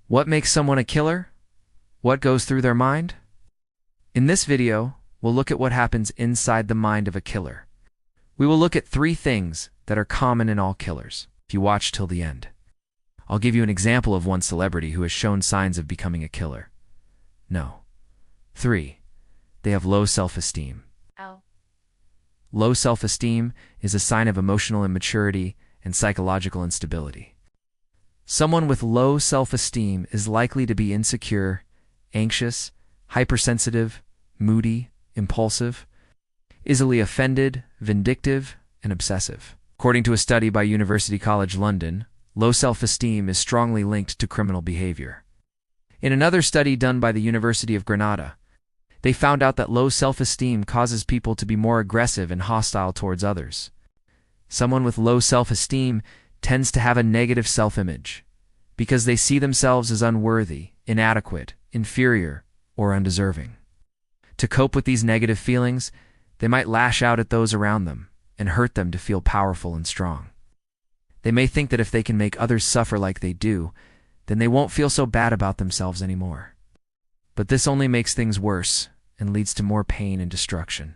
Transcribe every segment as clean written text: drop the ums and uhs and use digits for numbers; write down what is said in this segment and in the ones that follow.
What makes someone a killer? What goes through their mind? In this video, we'll look at what happens inside the mind of a killer. We will look at 3 things that are common in all killers, if you watch till the end. I'll give you an example of one celebrity who has shown signs of becoming a killer. No. 3. They have low self-esteem. Low self-esteem is a sign of emotional immaturity and psychological instability. Someone with low self-esteem is likely to be insecure, anxious, hypersensitive, moody, impulsive, easily offended, vindictive, and obsessive. According to a study by University College London, low self-esteem is strongly linked to criminal behavior. In another study done by the University of Granada, they found out that low self-esteem causes people to be more aggressive and hostile towards others. Someone with low self-esteem tends to have a negative self-image because they see themselves as unworthy, inadequate, inferior, or undeserving. To cope with these negative feelings, they might lash out at those around them and hurt them to feel powerful and strong. They may think that if they can make others suffer like they do, then they won't feel so bad about themselves anymore. But this only makes things worse and leads to more pain and destruction.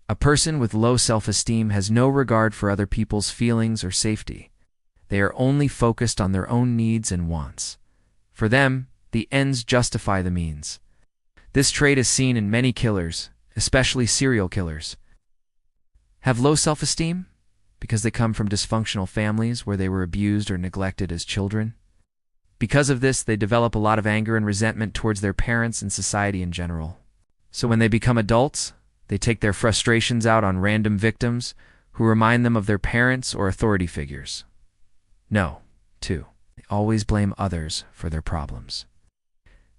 A person with low self-esteem has no regard for other people's feelings or safety. They are only focused on their own needs and wants. For them, the ends justify the means. This trait is seen in many killers, especially serial killers. Have low self-esteem because they come from dysfunctional families where they were abused or neglected as children. Because of this, they develop a lot of anger and resentment towards their parents and society in general. So when they become adults, they take their frustrations out on random victims who remind them of their parents or authority figures. No. 2. They always blame others for their problems.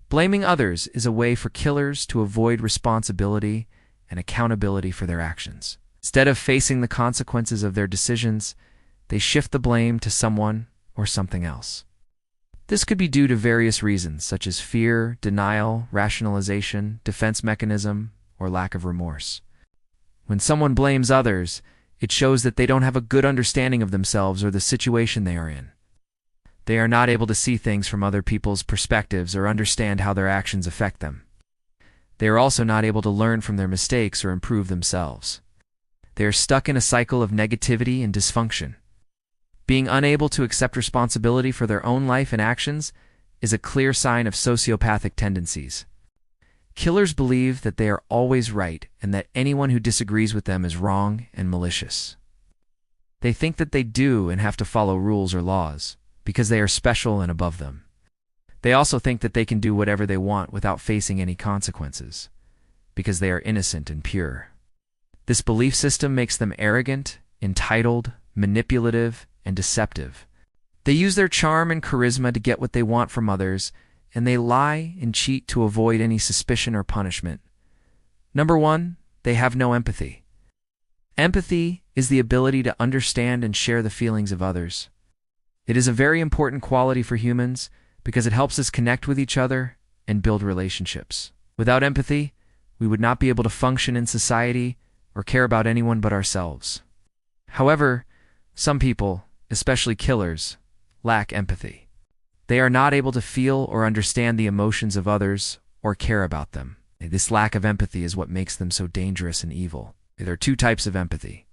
Blaming others is a way for killers to avoid responsibility and accountability for their actions. Instead of facing the consequences of their decisions, they shift the blame to someone or something else. This could be due to various reasons, such as fear, denial, rationalization, defense mechanism, or lack of remorse. When someone blames others, it shows that they don't have a good understanding of themselves or the situation they are in. They are not able to see things from other people's perspectives or understand how their actions affect them. They are also not able to learn from their mistakes or improve themselves. They are stuck in a cycle of negativity and dysfunction. Being unable to accept responsibility for their own life and actions is a clear sign of sociopathic tendencies. Killers believe that they are always right and that anyone who disagrees with them is wrong and malicious. They think that they do and have to follow rules or laws because they are special and above them. They also think that they can do whatever they want without facing any consequences because they are innocent and pure. This belief system makes them arrogant, entitled, manipulative, and deceptive. They use their charm and charisma to get what they want from others, and they lie and cheat to avoid any suspicion or punishment. Number 1, they have no empathy. Empathy is the ability to understand and share the feelings of others. It is a very important quality for humans because it helps us connect with each other and build relationships. Without empathy, we would not be able to function in society or care about anyone but ourselves. However, some people, especially killers, lack empathy. They are not able to feel or understand the emotions of others or care about them. This lack of empathy is what makes them so dangerous and evil. There are 2 types of empathy: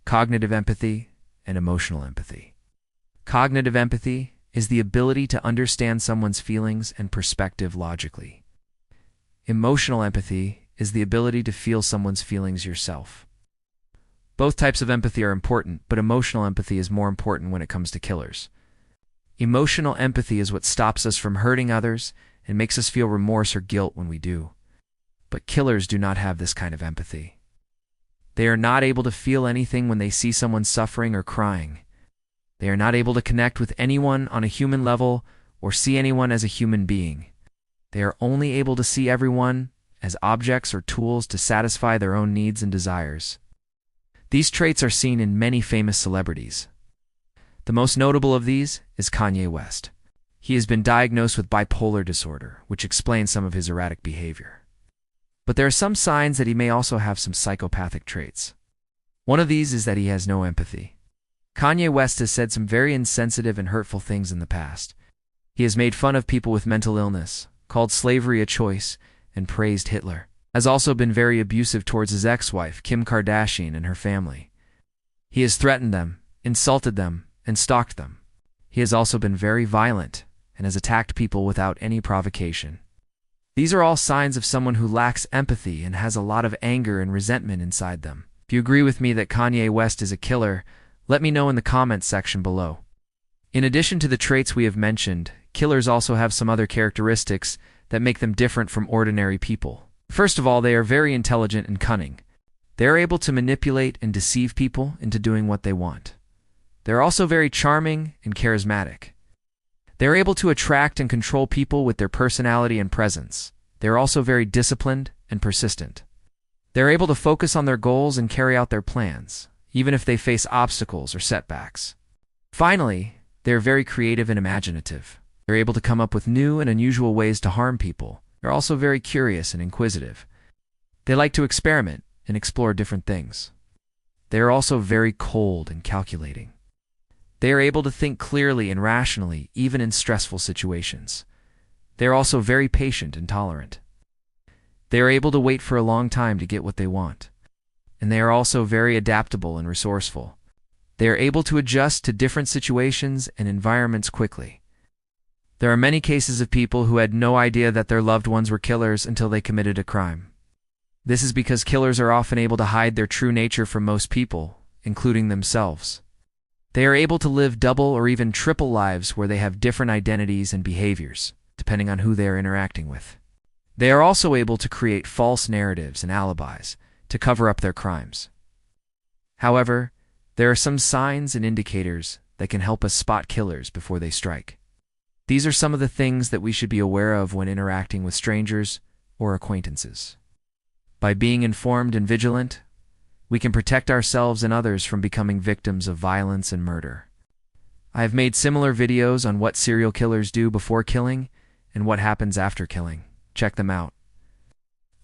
cognitive empathy and emotional empathy. Cognitive empathy is the ability to understand someone's feelings and perspective logically. Emotional empathy is the ability to feel someone's feelings yourself. Both types of empathy are important, but emotional empathy is more important when it comes to killers. Emotional empathy is what stops us from hurting others and makes us feel remorse or guilt when we do. But killers do not have this kind of empathy. They are not able to feel anything when they see someone suffering or crying. They are not able to connect with anyone on a human level or see anyone as a human being. They are only able to see everyone as objects or tools to satisfy their own needs and desires. These traits are seen in many famous celebrities. The most notable of these is Kanye West. He has been diagnosed with bipolar disorder, which explains some of his erratic behavior. But there are some signs that he may also have some psychopathic traits. One of these is that he has no empathy. Kanye West has said some very insensitive and hurtful things in the past. He has made fun of people with mental illness, called slavery a choice, and praised Hitler. Has also been very abusive towards his ex-wife, Kim Kardashian, and her family. He has threatened them, insulted them, and stalked them. He has also been very violent and has attacked people without any provocation. These are all signs of someone who lacks empathy and has a lot of anger and resentment inside them. If you agree with me that Kanye West is a killer, let me know in the comments section below. In addition to the traits we have mentioned, killers also have some other characteristics that make them different from ordinary people. First of all, they are very intelligent and cunning. They are able to manipulate and deceive people into doing what they want. They are also very charming and charismatic. They are able to attract and control people with their personality and presence. They are also very disciplined and persistent. They are able to focus on their goals and carry out their plans, even if they face obstacles or setbacks. Finally, they are very creative and imaginative. They're able to come up with new and unusual ways to harm people. They're also very curious and inquisitive. They like to experiment and explore different things. They are also very cold and calculating. They are able to think clearly and rationally, even in stressful situations. They are also very patient and tolerant. They are able to wait for a long time to get what they want. And they are also very adaptable and resourceful. They are able to adjust to different situations and environments quickly. There are many cases of people who had no idea that their loved ones were killers until they committed a crime. This is because killers are often able to hide their true nature from most people, including themselves. They are able to live double or even triple lives where they have different identities and behaviors, depending on who they are interacting with. They are also able to create false narratives and alibis to cover up their crimes. However, there are some signs and indicators that can help us spot killers before they strike. These are some of the things that we should be aware of when interacting with strangers or acquaintances. By being informed and vigilant, we can protect ourselves and others from becoming victims of violence and murder. I have made similar videos on what serial killers do before killing and what happens after killing. Check them out.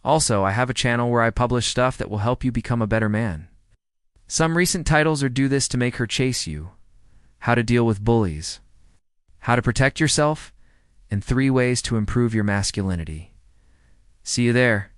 Also, I have a channel where I publish stuff that will help you become a better man. Some recent titles are Do This to Make Her Chase You, How to Deal with Bullies, How to Protect Yourself, and 3 Ways to Improve Your Masculinity. See you there.